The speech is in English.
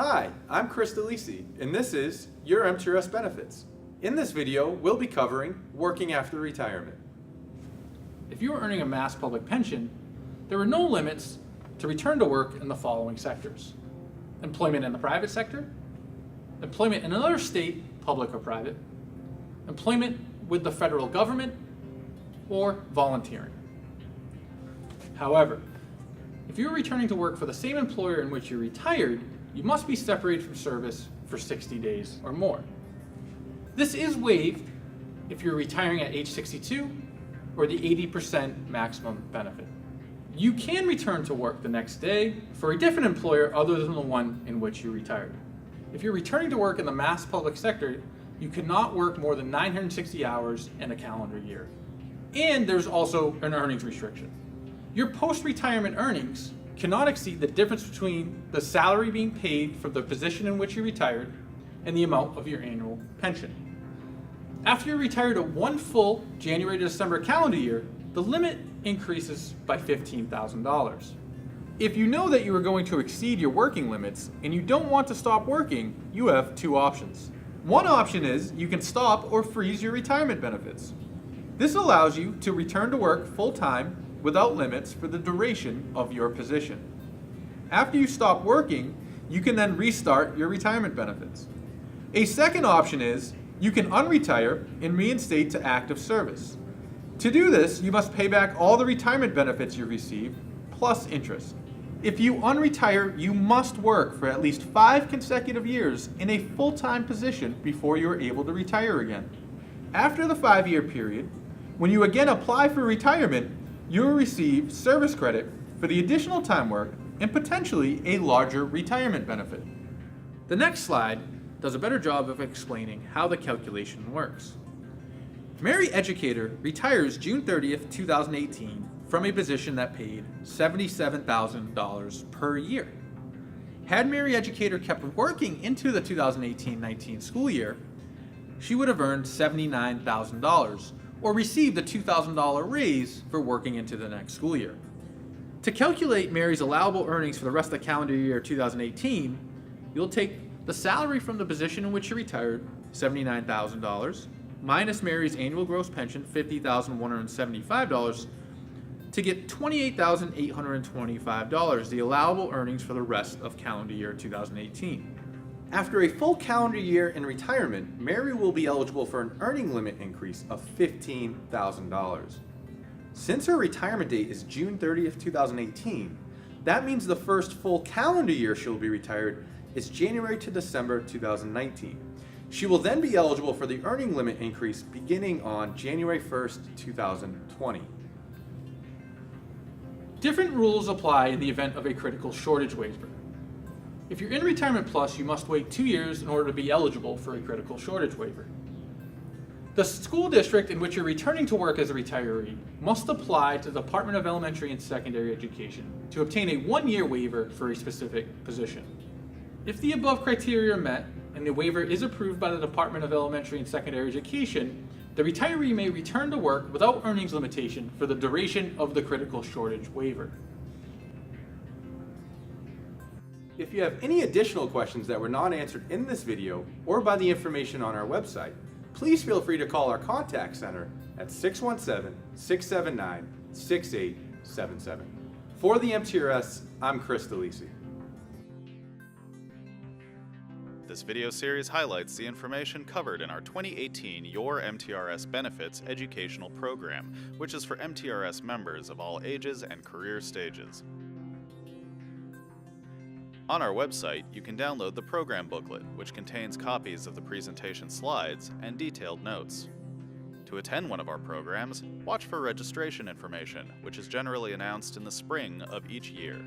Hi, I'm Chris DeLisi, and this is your MTRS Benefits. In this video, we'll be covering working after retirement. If you are earning a mass public pension, there are no limits to return to work in the following sectors: employment in the private sector, employment in another state, public or private, employment with the federal government, or volunteering. However, if you're returning to work for the same employer in which you retired, you must be separated from service for 60 days or more. This is waived if you're retiring at age 62 or the 80% maximum benefit. You can return to work the next day for a different employer other than the one in which you retired. If you're returning to work in the mass public sector, you cannot work more than 960 hours in a calendar year. And there's also an earnings restriction. Your post-retirement earnings cannot exceed the difference between the salary being paid for the position in which you retired and the amount of your annual pension. After you're retired at one full January to December calendar year, the limit increases by $15,000. If you know that you are going to exceed your working limits and you don't want to stop working, you have two options. One option is you can stop or freeze your retirement benefits. This allows you to return to work full-time without limits for the duration of your position. After you stop working, you can then restart your retirement benefits. A second option is you can unretire and reinstate to active service. To do this, you must pay back all the retirement benefits you received, plus interest. If you unretire, you must work for at least 5 consecutive years in a full-time position before you are able to retire again. After the 5-year period, when you again apply for retirement, you will receive service credit for the additional time work and potentially a larger retirement benefit. The next slide does a better job of explaining how the calculation works. Mary Educator retires June 30th, 2018 from a position that paid $77,000 per year. Had Mary Educator kept working into the 2018-19 school year, she would have earned $79,000 or received a $2,000 raise for working into the next school year. To calculate Mary's allowable earnings for the rest of the calendar year 2018, you'll take the salary from the position in which she retired, $79,000, minus Mary's annual gross pension, $50,175, to get $28,825, the allowable earnings for the rest of calendar year 2018. After a full calendar year in retirement, Mary will be eligible for an earning limit increase of $15,000. Since her retirement date is June 30th, 2018, that means the first full calendar year she'll be retired is January to December 2019. She will then be eligible for the earning limit increase beginning on January 1st, 2020. Different rules apply in the event of a critical shortage waiver. If you're in Retirement Plus, you must wait 2 years in order to be eligible for a critical shortage waiver. The school district in which you're returning to work as a retiree must apply to the Department of Elementary and Secondary Education to obtain a 1-year waiver for a specific position. If the above criteria are met and the waiver is approved by the Department of Elementary and Secondary Education, the retiree may return to work without earnings limitation for the duration of the critical shortage waiver. If you have any additional questions that were not answered in this video or by the information on our website, please feel free to call our contact center at 617-679-6877. For the MTRS, I'm Chris DeLisi. This video series highlights the information covered in our 2018 Your MTRS Benefits educational program, which is for MTRS members of all ages and career stages. On our website, you can download the program booklet, which contains copies of the presentation slides and detailed notes. To attend one of our programs, watch for registration information, which is generally announced in the spring of each year.